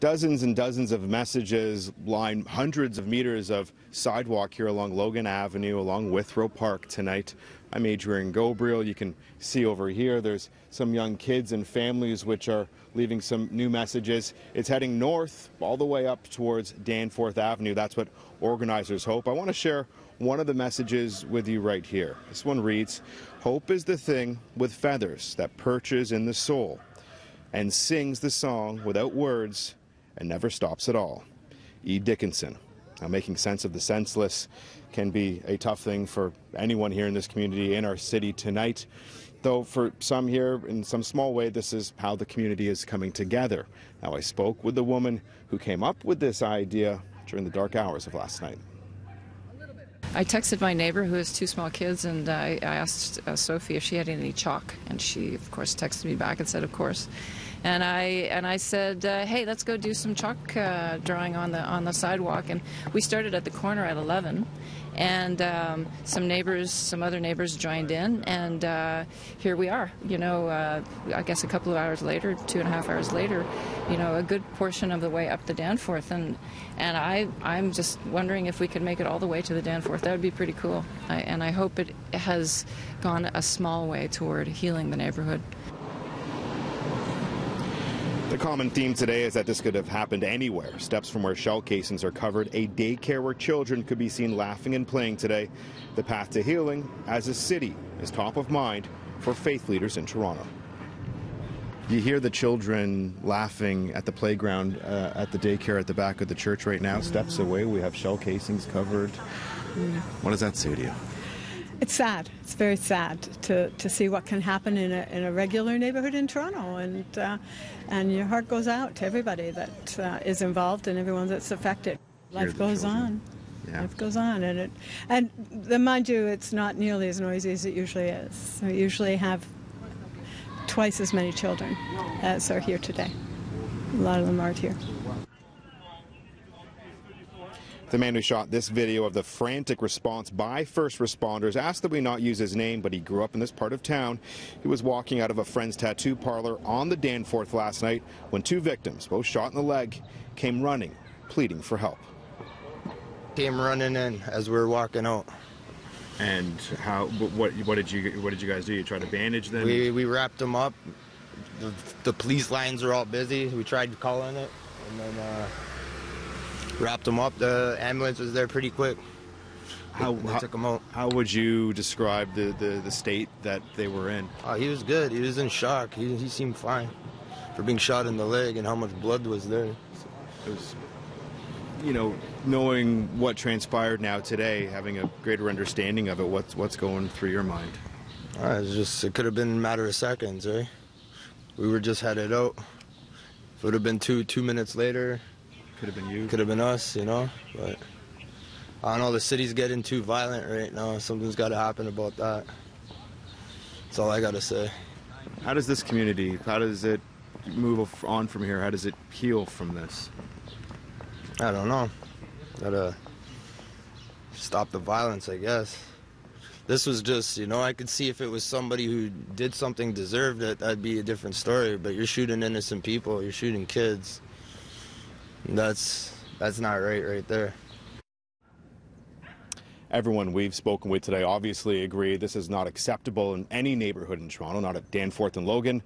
Dozens and dozens of messages line hundreds of meters of sidewalk here along Logan Avenue, along Withrow Park tonight. I'm Adrian Ghobrial. You can see over here there's some young kids and families which are leaving some new messages. It's heading north all the way up towards Danforth Avenue. That's what organizers hope. I want to share one of the messages with you right here. This one reads, "Hope is the thing with feathers that perches in the soul and sings the song without words and never stops at all." E. Dickinson. Now, making sense of the senseless can be a tough thing for anyone here in this community, in our city tonight. Though for some here, in some small way, this is how the community is coming together. Now, I spoke with the woman who came up with this idea during the dark hours of last night. I texted my neighbor who has two small kids, and I asked Sophie if she had any chalk, and she, of course, texted me back and said, of course. And I said, hey, let's go do some chalk drawing on the sidewalk. And we started at the corner at 11, and some other neighbors joined in, and here we are. You know, I guess a couple of hours later, 2.5 hours later, you know, a good portion of the way up the Danforth, and I'm just wondering if we could make it all the way to the Danforth. That would be pretty cool. And I hope it has gone a small way toward healing the neighborhood. The common theme today is that this could have happened anywhere. Steps from where shell casings are covered, a daycare where children could be seen laughing and playing today. The path to healing as a city is top of mind for faith leaders in Toronto. You hear the children laughing at the playground at the daycare at the back of the church right now. Steps away, we have shell casings covered. What does that say to you? It's sad. It's very sad to see what can happen in a regular neighborhood in Toronto, and your heart goes out to everybody that is involved and everyone that's affected. Life goes on. Yeah. Life goes on, and mind you, it's not nearly as noisy as it usually is. We usually have twice as many children as are here today. A lot of them aren't here. The man who shot this video of the frantic response by first responders asked that we not use his name, but he grew up in this part of town. He was walking out of a friend's tattoo parlor on the Danforth last night when two victims, both shot in the leg, came running, pleading for help. Came running in as we were walking out. And what did you guys do? You tried to bandage them? We wrapped them up. The police lines are all busy. We tried calling it, and then wrapped them up. The ambulance was there pretty quick. They took them out. How would you describe the state that they were in? He was good. He was in shock. He seemed fine for being shot in the leg and how much blood was there. It was, you know, knowing what transpired now today, having a greater understanding of it, what's going through your mind? It could have been a matter of seconds, right? We were just headed out. If it would have been two minutes later, could have been you. Could have been us, you know. But I don't know, the city's getting too violent right now. Something's got to happen about that. That's all I got to say. How does this community, how does it move on from here? How does it heal from this? I don't know. Gotta stop the violence, I guess. This was just, you know, I could see if it was somebody who did something deserved it, that'd be a different story. But you're shooting innocent people, you're shooting kids. That's not right there. Everyone we've spoken with today obviously agree this is not acceptable in any neighborhood in Toronto, not at Danforth and Logan,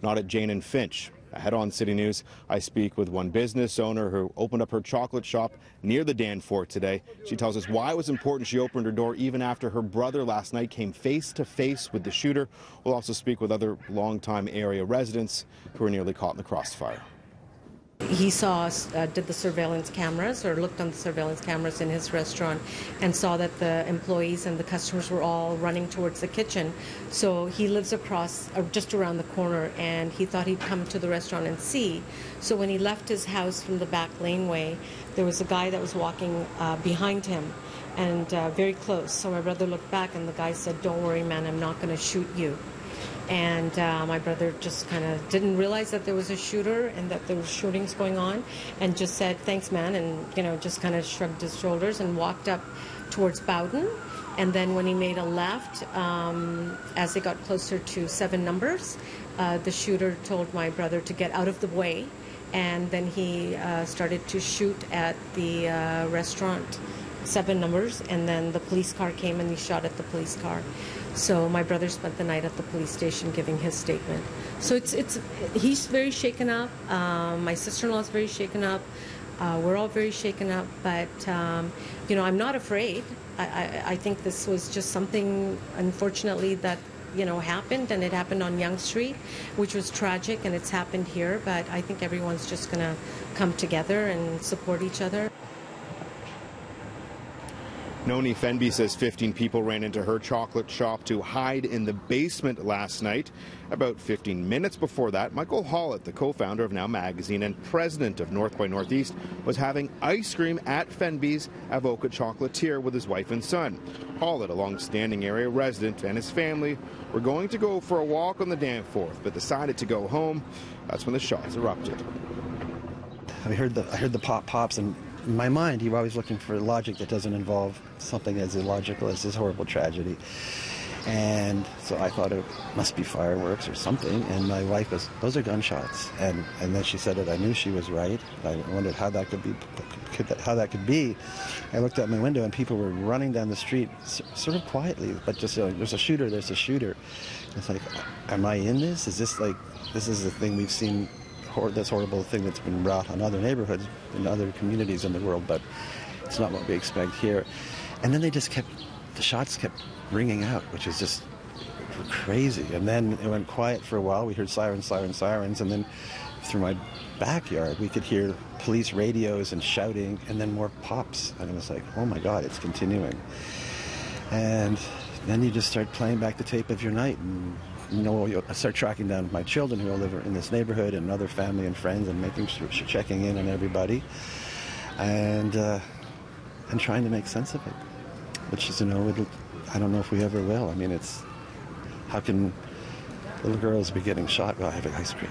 not at Jane and Finch. Ahead on City News, I speak with one business owner who opened up her chocolate shop near the Danforth today. She tells us why it was important she opened her door even after her brother last night came face to face with the shooter. We'll also speak with other longtime area residents who were nearly caught in the crossfire. He saw us, did the surveillance cameras, or looked on the surveillance cameras in his restaurant, and saw that the employees and the customers were all running towards the kitchen. So he lives across, just around the corner, and he thought he'd come to the restaurant and see. So when he left his house from the back laneway, there was a guy that was walking behind him, and very close. So my brother looked back, and the guy said, "Don't worry, man, I'm not going to shoot you." And my brother just kind of didn't realize that there was a shooter and that there were shootings going on, and just said, "Thanks, man," and, you know, just kind of shrugged his shoulders and walked up towards Bowden. And then when he made a left, as they got closer to 7 Numbers, the shooter told my brother to get out of the way, and then he started to shoot at the restaurant, 7 numbers, and then the police car came and he shot at the police car. So my brother spent the night at the police station giving his statement. So he's very shaken up. My sister-in-law is very shaken up. We're all very shaken up, but I'm not afraid. I think this was just something, unfortunately, that happened, and it happened on Yonge Street, which was tragic, and it's happened here. But I think everyone's just going to come together and support each other. Noni Fenby says 15 people ran into her chocolate shop to hide in the basement last night. About 15 minutes before that, Michael Hollett, the co-founder of Now Magazine and president of North by Northeast, was having ice cream at Fenby's Avoca Chocolatier with his wife and son. Hollett, a long-standing area resident, and his family were going to go for a walk on the Danforth, but decided to go home. That's when the shots erupted. I heard the pops, and in my mind, you're always looking for logic that doesn't involve something as illogical as this horrible tragedy. And so I thought it must be fireworks or something. And my wife goes, "Those are gunshots." And then she said it. I knew she was right. I wondered how that could be. I looked out my window and people were running down the street, sort of quietly, but just there's a shooter. There's a shooter. It's like, am I in this? Is this like this is the thing we've seen? This horrible thing that's been wrought on other neighborhoods in other communities in the world, but it's not what we expect here. And then the shots kept ringing out, which is just crazy. And then it went quiet for a while. We heard sirens, and then through my backyard we could hear police radios and shouting, and then more pops. And it was like, oh my God, it's continuing. And then you just start playing back the tape of your night, and I start tracking down my children who all live in this neighborhood and other family and friends, and making sure, checking in on everybody, and trying to make sense of it. Which is, I don't know if we ever will. I mean, how can little girls be getting shot while having ice cream?